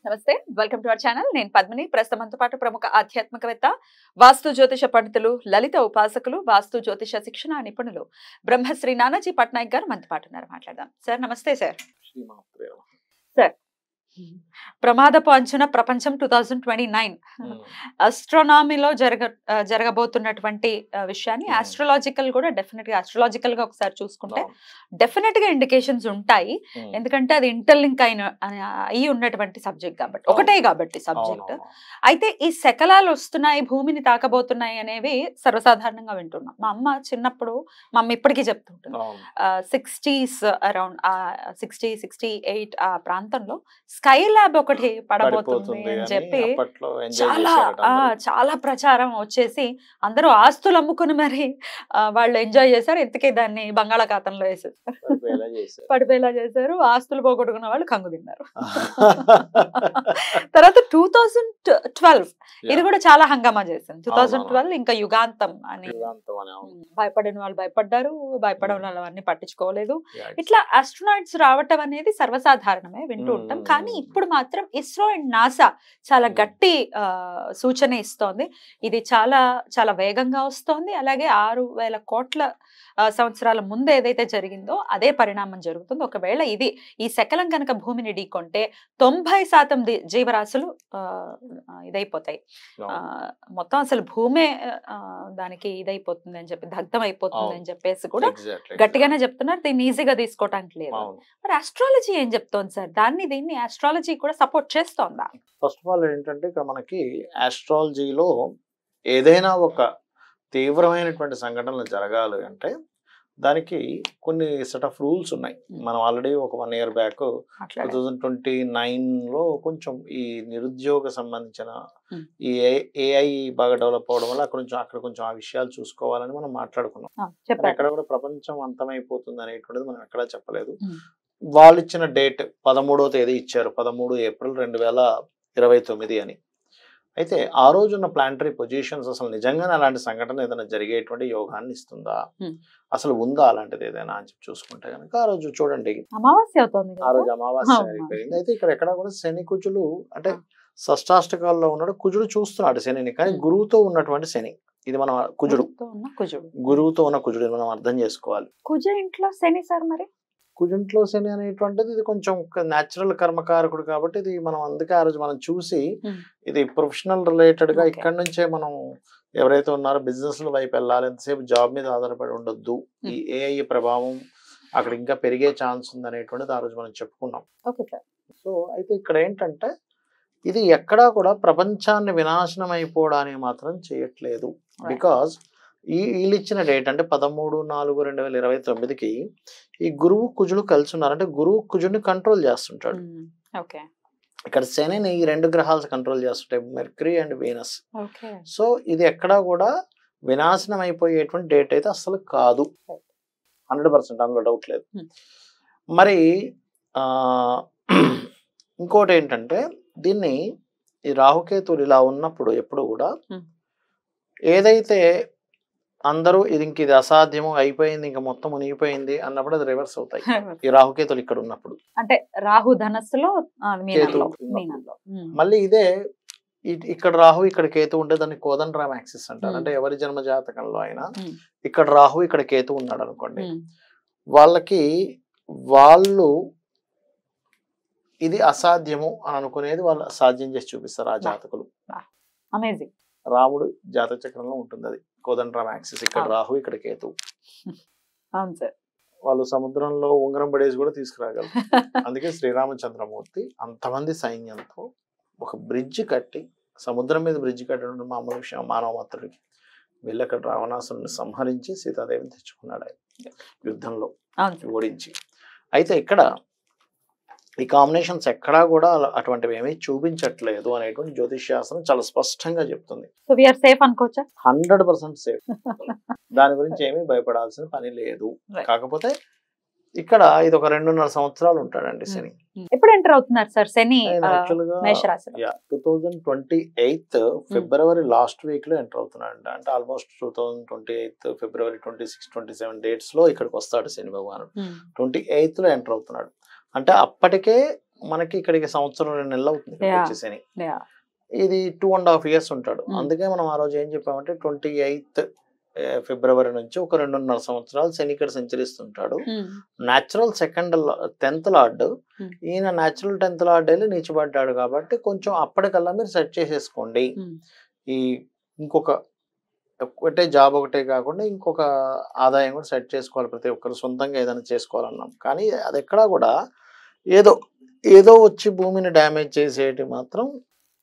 నమస్తే, welcome to our channel. నేను పద్మిని. ప్రస్తుతంతో పాటు ప్రముఖ ఆధ్యాత్మికవేత్త, వాస్తు జ్యోతిష పండితులు, లలిత ఉపాసకులు, వాస్తు జ్యోతిష శిక్షణ నిపుణులు బ్రహ్మశ్రీ నానాజీ పట్నాయక్ గారు మనతో పాటు ఉన్నారు. మాట్లాడదాం. సార్ నమస్తే. సార్ సార్ ప్రమాదపు అంచున ప్రపంచం 2029 అస్ట్రోనామీలో జరగబోతున్నటువంటి విషయాన్ని ఆస్ట్రాలజికల్ కూడా డెఫినెట్ గా ఆస్ట్రాలజికల్ గా ఒకసారి చూసుకుంటే డెఫినెట్ గా ఇండికేషన్స్ ఉంటాయి. ఎందుకంటే అది ఇంటర్లింక్ అయి ఉన్నటువంటి సబ్జెక్ట్ కాబట్టి, ఒకటే కాబట్టి సబ్జెక్ట్. అయితే ఈ శకలాలు వస్తున్నాయి, భూమిని తాకబోతున్నాయి అనేవి సర్వసాధారణంగా వింటున్నాం. మా అమ్మ చిన్నప్పుడు, మా అమ్మ ఇప్పటికీ చెప్తుంటుంది, 60s అరౌండ్ 60-68 ఆ ప్రాంతంలో స్కై ల్యాబ్ ఒకటి పడబోతుంది అని చెప్పి చాలా ప్రచారం వచ్చేసి అందరూ ఆస్తులు అమ్ముకుని మరి వాళ్ళు ఎంజాయ్ చేశారు. ఇంతకీ దాన్ని బంగాళాఖాతంలో వేసేసారు, పడిపోయేలా చేశారు. ఆస్తులు పోగొట్టుకున్న వాళ్ళు కంగు తిన్నారు. తర్వాత 2012 ఇది కూడా చాలా హంగామా చేసింది. 2012 ఇంకా యుగాంతం అని భయపడిన వాళ్ళు భయపడ్డారు, భయపడిన వాళ్ళు అన్ని పట్టించుకోలేదు. ఇట్లా ఆస్ట్రోనాట్స్ రావటం అనేది సర్వసాధారణమే, వింటూ ఉంటాం. కానీ ఇప్పుడు మాత్రం ఇస్రో అండ్ నాసా చాలా గట్టి సూచన ఇస్తోంది. ఇది చాలా చాలా వేగంగా వస్తోంది. అలాగే 6,000 కోట్ల సంవత్సరాల ముందు ఏదైతే జరిగిందో అదే పరిణామం జరుగుతుంది. ఒకవేళ ఈ శకలం కనుక భూమిని ఢీకొంటే 90% జీవరాశులు ఇదైపోతాయి. మొత్తం అసలు భూమే దానికి ఇదైపోతుంది అని చెప్పి, దగ్ధం అయిపోతుంది అని చెప్పేసి కూడా గట్టిగానే చెప్తున్నారు. దీన్ని ఈజీగా తీసుకోవటానికి లేదు. మరి ఆస్ట్రాలజీ ఏం చెప్తోంది సార్? దీన్ని ఆస్ట్రాలజీ కూడా సపోర్ట్ చేస్తోందా? ఫస్ట్ ఆఫ్ ఆల్ ఏంటంటే, ఇక్కడ మనకి ఆస్ట్రాలజీలో ఏదైనా ఒక తీవ్రమైనటువంటి సంఘటనలు జరగాలి అంటే దానికి కొన్ని సెట్ ఆఫ్ రూల్స్ ఉన్నాయి. మనం ఆల్రెడీ ఒక 1 year బ్యాక్ 2029లో కొంచెం ఈ నిరుద్యోగ సంబంధించిన ఈ AI బాగా డెవలప్ అవడం వల్ల అక్కడ కొంచెం ఆ విషయాలు చూసుకోవాలని మనం మాట్లాడుకున్నాం. ఎక్కడ కూడా ప్రపంచం అంతమైపోతుంది అనేటువంటిది మనం ఎక్కడా చెప్పలేదు. వాళ్ళు ఇచ్చిన డేట్ 13వ తేదీ ఇచ్చారు, 13 ఏప్రిల్ 2029 అని. అయితే ఆ రోజున్న ప్లానటరీ పొజిషన్స్ అసలు నిజంగానే అలాంటి సంఘటన ఏదైనా జరిగేటువంటి యోగాన్ని ఇస్తుందా, అసలు ఉందా అలాంటిది ఏదైనా అని చెప్పి చూసుకుంటే కనుక ఆ రోజు చూడండి, అమావాస్య అవుతుంది, ఆ రోజు అమావాస్య అయిపోయింది. అయితే ఇక్కడ ఎక్కడ కూడా శని కుజులు అంటే షష్టాష్టకాల్లో ఉన్నాడు, కుజుడు చూస్తున్నాడు శనిని, కానీ గురువుతో ఉన్నటువంటి శని. ఇది మనం గురువుతో ఉన్న కుజుడు మనం అర్థం చేసుకోవాలి. కుజ ఇంట్లో శని సార్, మరి కుజంట్లో శని అనేటువంటిది ఇది కొంచెం న్యాచురల్ కర్మకారకుడు కాబట్టి ఇది మనం అందుకే ఆ రోజు మనం చూసి ఇది ప్రొఫెషనల్ రిలేటెడ్ గా ఇక్కడ నుంచే మనం ఎవరైతే ఉన్నారో బిజినెస్ వైపు వెళ్ళాలి, ఎంతసేపు జాబ్ మీద ఆధారపడి ఉండొద్దు, ఈ AI ప్రభావం అక్కడ ఇంకా పెరిగే ఛాన్స్ ఉంది అనేటువంటిది ఆ రోజు మనం చెప్పుకున్నాం. సో అయితే ఇక్కడ ఏంటంటే ఇది ఎక్కడా కూడా ప్రపంచాన్ని వినాశనం అయిపోవడానికి మాత్రం చేయట్లేదు. బికాజ్ వీళ్ళు ఇచ్చిన డేట్ అంటే 13/4/2029కి ఈ గురువు కుజుడు కలిసి ఉన్నారు. అంటే గురువు కుజుడిని కంట్రోల్ చేస్తుంటాడు. ఇక్కడ శనిని ఈ 2 గ్రహాలు కంట్రోల్ చేస్తుంటాయి, మెర్క్యూరీ అండ్ వీనస్. సో ఇది ఎక్కడా కూడా వినాశనం అయిపోయేటువంటి డేట్ అయితే అసలు కాదు, 100%, అందులో డౌట్ లేదు. మరి ఇంకోటి ఏంటంటే దీన్ని ఈ రాహుకేతువులు ఇలా ఉన్నప్పుడు ఎప్పుడు కూడా ఏదైతే అందరూ ఇది అసాధ్యము అయిపోయింది, ఇంకా మొత్తం మునిగిపోయింది అన్నప్పుడు అది రివర్స్ అవుతాయి ఈ రాహుకేతులు ఇక్కడ ఉన్నప్పుడు. అంటే రాహు ధనస్సులో మళ్ళీ ఇదే ఇక్కడ రాహు ఇక్కడ కేతు ఉంటే దాన్ని కోదండరామ్ యాక్సిస్ అంటారు. అంటే ఎవరి జన్మ జాతకంలో అయినా ఇక్కడ రాహు ఇక్కడ కేతు ఉన్నాడు అనుకోండి, వాళ్ళు ఇది అసాధ్యము అని అనుకునేది వాళ్ళు సాధ్యం చేసి చూపిస్తారు ఆ జాతకులు. అమేజింగ్. రాముడు జాతక చక్రంలో ఉంటుంది అది కోదండరామ్ యాక్సిస్, ఇక్కడ రాహు ఇక్కడ కేతు. వాళ్ళు సముద్రంలో ఉంగరం పడేసి కూడా తీసుకురాగలరు. అందుకే శ్రీరామచంద్రమూర్తి అంతమంది సైన్యంతో ఒక బ్రిడ్జ్ కట్టి, సముద్రం మీద బ్రిడ్జ్ కట్టడం మామూలు విషయం మానవ మాత్రుడికి, వెళ్ళి అక్కడ రావణాసురుని సంహరించి సీతాదేవిని తెచ్చుకున్నాడు ఆయన యుద్ధంలో ఓడించి. అయితే ఇక్కడ ఈ కాంబినేషన్స్ ఎక్కడా కూడా అటువంటివి ఏమీ చూపించట్లేదు అనేటువంటి జ్యోతిష్ శాస్త్రం చాలా స్పష్టంగా చెప్తుంది. 100% సేఫ్. దాని గురించి ఏమీ భయపడాల్సిన పని లేదు. కాకపోతే ఇక్కడ ఇది ఒక 2.5 సంవత్సరాలు ఉంటాడండి శని. ఎప్పుడు ఎంటర్ అవుతున్నారు సార్ శని? 2028 ఫిబ్రవరి లాస్ట్ వీక్ లో ఎంటర్ అవుతున్నాడు. అంటే ఆల్మోస్ట్ 2028 ఫిబ్రవరి 26, 27 డేట్స్ లో ఇక్కడికి వస్తాడు శని భగవానుడు. 28 లో ఎంటర్ అవుతున్నాడు. అంటే అప్పటికే మనకి ఇక్కడికి సంవత్సరం 2 నెలలు అవుతుంది ఇక్కడికి Yeah. వచ్చి శని. Yeah. ఇది 2.5 years ఉంటాడు. Hmm. అందుకే మనం ఆ రోజు ఏం చెప్పామంటే 28th ఫిబ్రవరి నుంచి ఒక 2.5 సంవత్సరాలు శని ఇక్కడ సంచరిస్తుంటాడు. న్యాచురల్ 10th లార్డ్, ఈయన న్యాచురల్ 10th లార్డ్ వెళ్ళి నీచబడ్డాడు కాబట్టి కొంచెం అప్పటికల్లా మీరు సెట్ చేసేసుకోండి. ఈ ఇంకొక ఒకటే జాబ్ ఒకటే కాకుండా ఇంకొక ఆదాయం కూడా సెట్ చేసుకోవాలి. ప్రతి ఒక్కరు సొంతంగా ఏదైనా చేసుకోవాలన్నాం. కానీ అది ఎక్కడా కూడా ఏదో వచ్చి భూమిని డ్యామేజ్ చేసేటి మాత్రం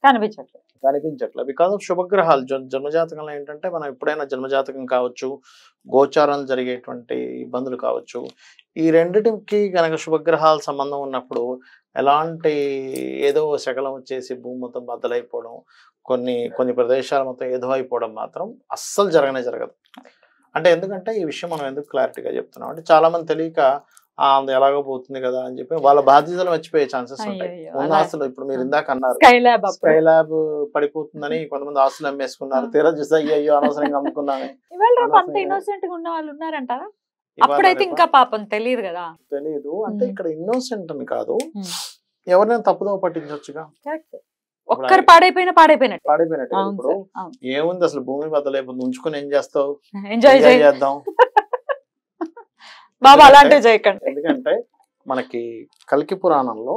కనిపించట్లేదు. బికాస్ ఆఫ్ శుభగ్రహాలు జన్మజాతకంలో ఏంటంటే మనం ఎప్పుడైనా జన్మజాతకం కావచ్చు, గోచారాలు జరిగేటువంటి ఇబ్బందులు కావచ్చు, ఈ రెండిటికి గనక శుభగ్రహాల సంబంధం ఉన్నప్పుడు ఎలాంటి ఏదో శకలం వచ్చేసి భూమి మొత్తం బద్దలైపోవడం, కొన్ని ప్రదేశాలు మొత్తం ఏదో అయిపోవడం మాత్రం అస్సలు జరగదు. అంటే ఎందుకంటే ఈ విషయం మనం ఎందుకు క్లారిటీగా చెప్తున్నాం అంటే చాలా మంది తెలియక అది ఎలాగో పోతుంది కదా అని చెప్పి వాళ్ళ బాధ్యతలు మర్చిపోయే ఛాన్సెస్ ఉంటాయి. ఉన్న ఆస్తులు ఇప్పుడు మీరు ఇందాక అన్నారు స్కై ల్యాబ్ పడిపోతుందని కొంతమంది ఆస్తులు అమ్మేసుకున్నారు. తీరా చూస్తే అయ్యో అనవసరంగా అమ్ముకున్నాను. ఇంకా పాపం తెలియదు కదా. తెలియదు అంటే ఇక్కడ ఇన్నోసెంట్ అని కాదు, ఎవరినైనా తప్పుదో పట్టించవచ్చుగా. ఒక్కరు పాడైపోయినట్టు. ఇప్పుడు ఏముంది అసలు భూమి బద్దలైపోతుంది, ఉంచుకుని ఏం చేస్తావు, ఎంజాయ్ చేద్దాం బాబా అలాంటివి చేయకండి. ఎందుకంటే మనకి కల్కి పురాణంలో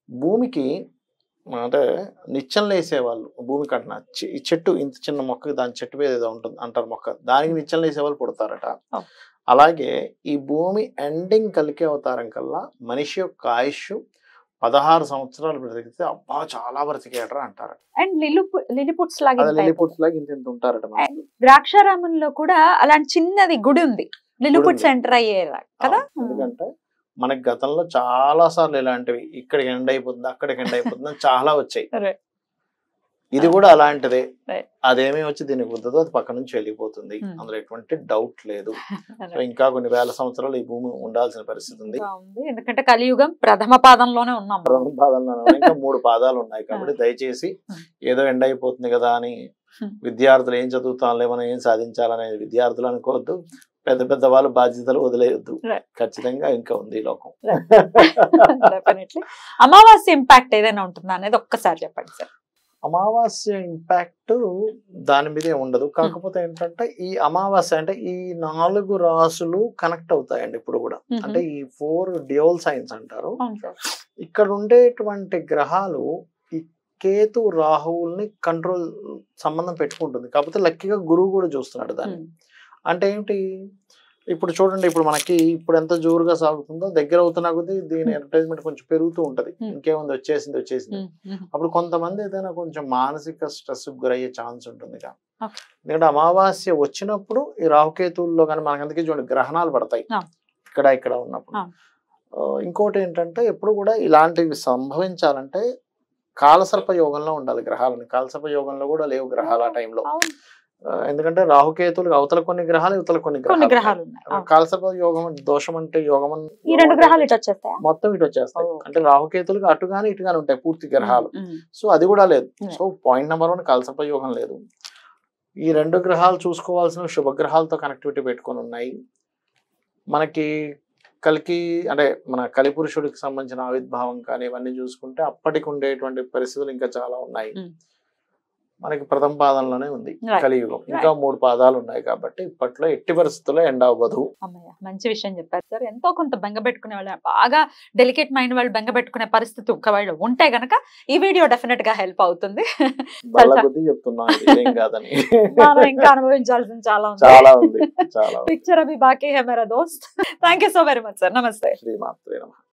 భూమికి అంటే నిచ్చెన వేసేవాళ్ళు, భూమికి అంటున్నా ఈ చెట్టు ఇంత చిన్న మొక్క దాని చెట్టు మీద ఏదో ఉంటుంది అంటారు మొక్క, దానికి నిచ్చెన వేసేవాళ్ళు పుడతారట. అలాగే ఈ భూమి ఎండింగ్ కల్కి అవతారం కల్లా మనిషి యొక్క ఆయుష్ 16 సంవత్సరాలు బ్రతికితే అబ్బా చాలా బ్రతికేటరా అంటారు. అండ్ లిలిపుట్స్ లాగా ఇంత ఉంటారట. ద్రాక్షారామంలో కూడా అలాంటి చిన్నది గుడి ఉంది, లిలిపుట్స్ ఎంటర్ అయ్యేలా కదా. ఎందుకంటే మనకి గతంలో చాలా సార్లు ఇలాంటివి ఇక్కడికి ఎండ్ అయిపోతుంది అక్కడికి ఎండ్ అయిపోతుంది చాలా వచ్చాయి. ఇది కూడా అలాంటిదే. అదేమీ వచ్చి దీనికి కుదరదు, అది పక్క నుంచి వెళ్ళిపోతుంది, అందులో ఎటువంటి డౌట్ లేదు. సో ఇంకా కొన్ని వేల సంవత్సరాలు ఈ భూమి ఉండాల్సిన పరిస్థితి ఉంది. ఎందుకంటే కలియుగం ప్రథమ పాదంలోనే ఉన్నాం. ఇంకా 3 పాదాలు ఉన్నాయి కాబట్టి దయచేసి ఏదో ఎండ్ అయిపోతుంది కదా అని విద్యార్థులు ఏం చదువుతాంలే మనం ఏం సాధించాలనే విద్యార్థులు అనుకోవద్దు. పెద్ద వాళ్ళు బాధ్యతలు వదిలేయద్దు. ఖచ్చితంగా ఇంకా ఉంది ఈ లోకం. అమావాస్య ఇంపాక్ట్ ఏదైనా ఉంటుందా అనేది ఒక్కసారి చెప్పండి సార్. అమావాస్య ఇంపాక్ట్ దాని మీదే ఉండదు. కాకపోతే ఏంటంటే ఈ అమావాస్య అంటే ఈ 4 రాసులు కనెక్ట్ అవుతాయండి ఇప్పుడు కూడా. అంటే ఈ 4 డ్యూయల్ సైన్స్ అంటారు. ఇక్కడ ఉండేటువంటి గ్రహాలు ఈ కేతు రాహువుల్ని కంట్రోల్ సంబంధం పెట్టుకుంటుంది. కాకపోతే లక్కీగా గురువు కూడా చూస్తున్నాడు దాన్ని. అంటే ఏంటి, ఇప్పుడు చూడండి, ఇప్పుడు మనకి ఇప్పుడు ఎంత జోరుగా సాగుతుందో దగ్గర అవుతున్నా కొద్దీ దీని అడ్వర్టైజ్మెంట్ కొంచెం పెరుగుతూ ఉంటది. ఇంకేముంది వచ్చేసింది. అప్పుడు కొంతమంది ఏదైనా కొంచెం మానసిక స్ట్రెస్ గురయ్యే ఛాన్స్ ఉంటుంది. ఎందుకంటే అమావాస్య వచ్చినప్పుడు ఈ రాహుకేతువుల్లో కానీ మనకి అందుకే చూడండి గ్రహణాలు పడతాయి ఇక్కడ ఉన్నప్పుడు. ఇంకోటి ఏంటంటే ఎప్పుడు కూడా ఇలాంటివి సంభవించాలంటే కాలసర్ప యోగంలో ఉండాలి గ్రహాలని. కాలసర్ప యోగంలో కూడా లేవు గ్రహాలు ఆ టైంలో. ఎందుకంటే రాహుకేతులు అవతల కొన్ని గ్రహాలు ఇవతల కొన్ని గ్రహాలు. కాలసర్ప యోగం దోషం అంటే యోగం మొత్తం ఇటు వచ్చేస్తాయి. అంటే రాహుకేతులకు అటుగాని ఇటుగాని ఉంటాయి పూర్తి గ్రహాలు. సో అది కూడా లేదు. సో పాయింట్ నెంబర్ 1 కాలసర్ప యోగం లేదు. ఈ 2 గ్రహాలు చూసుకోవాల్సిన శుభగ్రహాలతో కనెక్టివిటీ పెట్టుకొని ఉన్నాయి. మనకి కలికి అంటే మన కలిపురుషుడికి సంబంధించిన ఆవిర్భావం కానీ ఇవన్నీ చూసుకుంటే అప్పటికి ఉండేటువంటి పరిస్థితులు ఇంకా చాలా ఉన్నాయి. మనకి ప్రథమ పాదంలోనే ఉంది కలియుగం. ఇంకా 3 పాదాలు ఉన్నాయి కాబట్టి ఇప్పట్లో ఎట్టి పరిస్థితుల్లో ఎండ్ అవ్వదు. మంచి విషయం చెప్పారు సార్. ఎంతో కొంత బెంగ పెట్టుకునే వాళ్ళు, బాగా డెలికేట్ మైండ్ వాళ్ళు బెంగ పెట్టుకునే పరిస్థితి ఒకవేళ ఉంటే గనక ఈ వీడియో డెఫినెట్ గా హెల్ప్ అవుతుంది. ఇంకా అనుభవించాల్సింది చాలా ఉంది. పిక్చర్ అభి బాకీ హై మేరా దోస్త్. Thank you so very much sir. నమస్తే. శ్రీమాత్రే నమః.